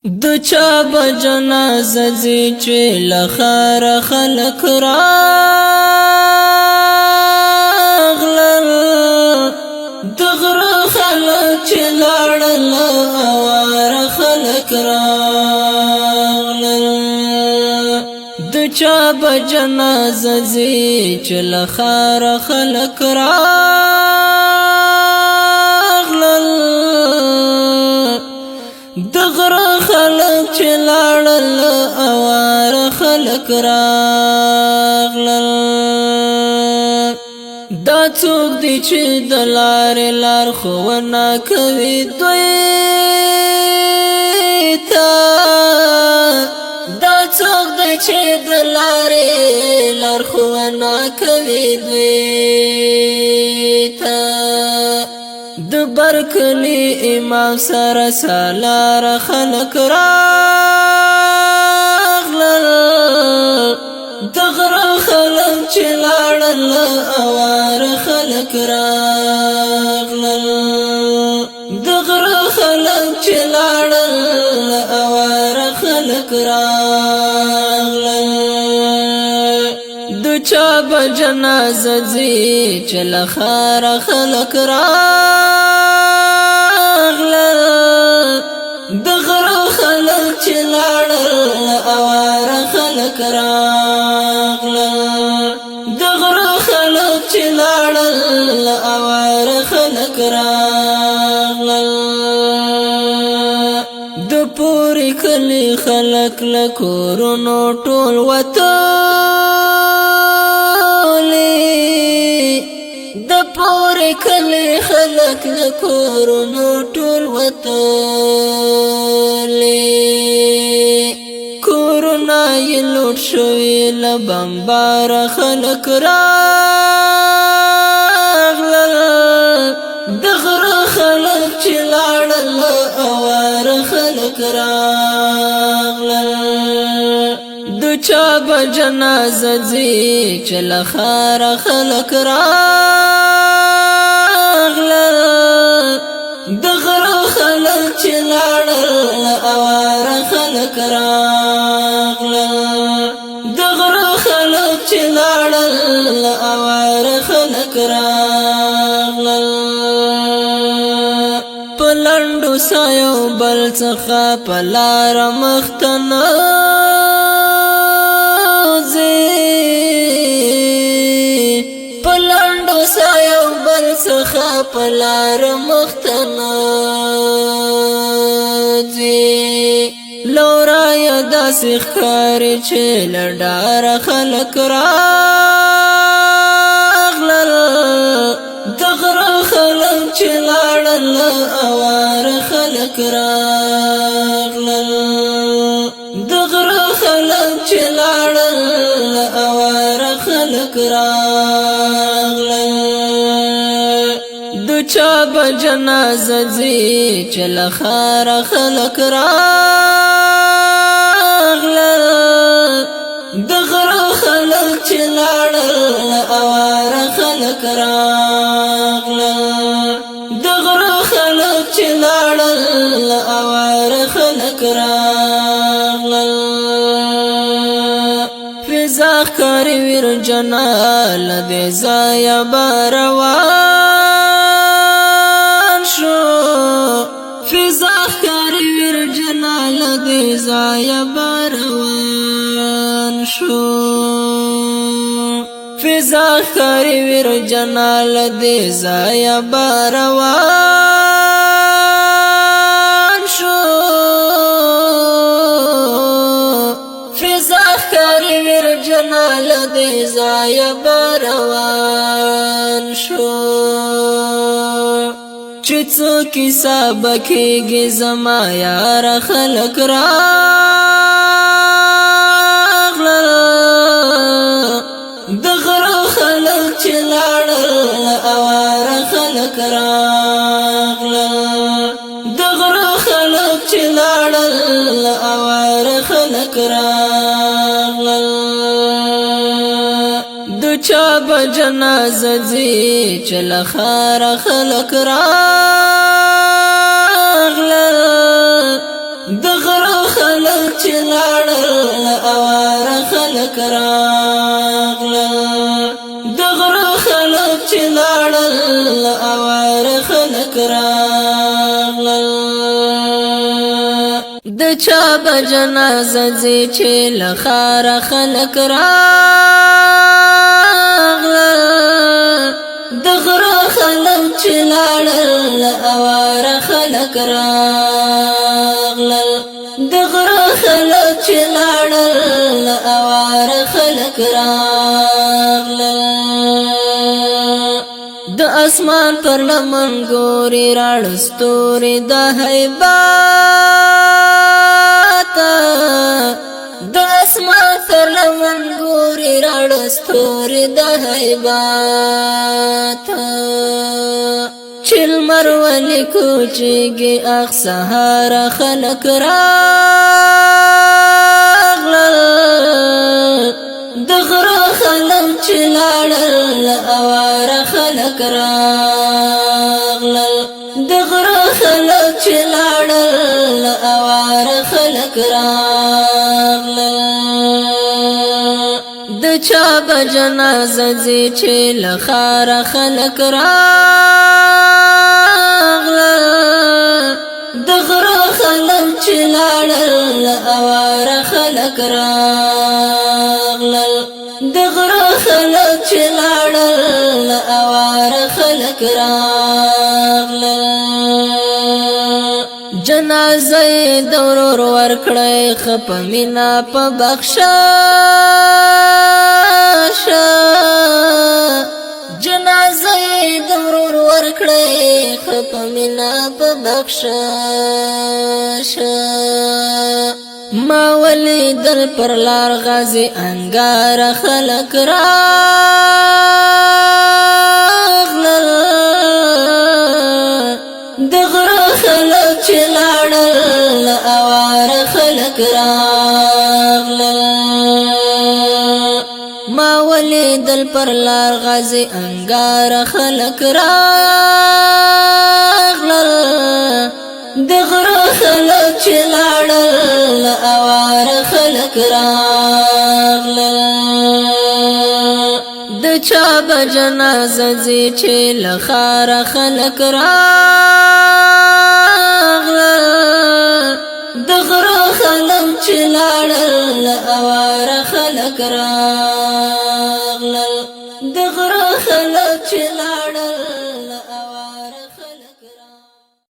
د چا به جنازه ځي چې له ښاره خلک راغلل، د غره خلک چې لاړل اواره خلک راغلل. د چا به جنازه ځي چې له ښاره خلک راغلل، د غره خلک چې لاړل اواره خلک راغلل. دا څوک دی چې د لارې لارښوونه کوي دوی ته، دا څوک دی چې د لارې لارښوونه کوي دوی ته. د برکلی امام سره سالار خلک راغلل، د غره خلک چې لاړل اواره خلک راغلل، د غره خلک چې لاړل اواره خلک راغلل. د چا به جنازه ځي چې له ښاره خلک راغلل، د غره خلک چې لاړل اواره خلک راغلل، د غره خلک چې لاړل اواره خلک راغلل. د پورې کلی خلک له کورونو ټول وتلي، د پورې کلی خلک له کورونو ټول وتلي، کورونه یې لوټ شوي له بمباره خلک راغلل، د غره خلک چې لاړل اواره خلک راغلل. د چا به جنازه ځي چې له ښاره خلک راغلل، د غره خلک چې لاړل اواره خلک راغلل، د غره خلک چې لاړل اواره خلک راغلل. په لنډو سایو بل څخه په لاره مخته نه په لنډو سایو بل څخه په لاره مخته نه ځي. لورایه داسې ښکاري چې له ډاره خلک راغلل، د غره خلک چې لاړل اواره خلک راغلل، د غره خلک چې لاړل اواره خلک راغلل. د چا به جنازه ځي چې له ښاره خلک راغلل، د غره خلک چې لاړل اواره خلک راغلل، د غره خلک چې لاړل اواره خلک راغلل. فضا ښکاري ویرجنا له دې ځایه به روان شو، فضا ښکاري ویرجنا له دې ځایه به روان شو، فضا ښکاري ویرجنا له دې ځایه به روان شو، فضا ښکاري ویرجنا له دې ځایه به روان شو. چې څوک حساب کېږي زما یاره خلک راغلل، د غره خلک چې لاړل اواره خلک راغلل، د غره خلک چې لاړل اواره خلک راغلل. د چا به جنازه ځي چې له ښاره خلک راغلل، د غره غره خلک چې لاړل اواره خلک راغلل د غره خلک چې لاړل اواره خلک راغلل د چا به جنازه ځي چې له ښاره خلک راغلل د غره خلک چې لاړل اواره خلک راغلل د غره خلک چې لاړل اواره خلک راغلل د اسمان پر لمن ګوري راړ ستوري د هیبت د اسمان پر لمن ګوري راړ ستوري د هیبت چې لمر ولې کوچېږي اخ سهار خلک راغلل د غره خلک چې لاړل اواره خلک راغلل د غره خلک چې لاړل اواره خلک راغلل د چا به جنازه ځي چې له ښاره خلک راغلل د غره خلک چې لاړل اواره خلک راغلل د غره خلک چې لاړل اواره خلک راغلل جنازه د ورور ورکړی خپه مینا په بخششه جنازه د ورور ورکړی خپه مینا په بخششه ما ولیدل پر لار غازی انګار خلک راغلل د غره خلک چې لاړل اواره خلک راغلل ما ولیدل پر لار غازی انګار خلک راغلل د غره خلک چې لاړل اواره خلک راغلل د چا به جنازه ځي چې له ښاره خلک راغلل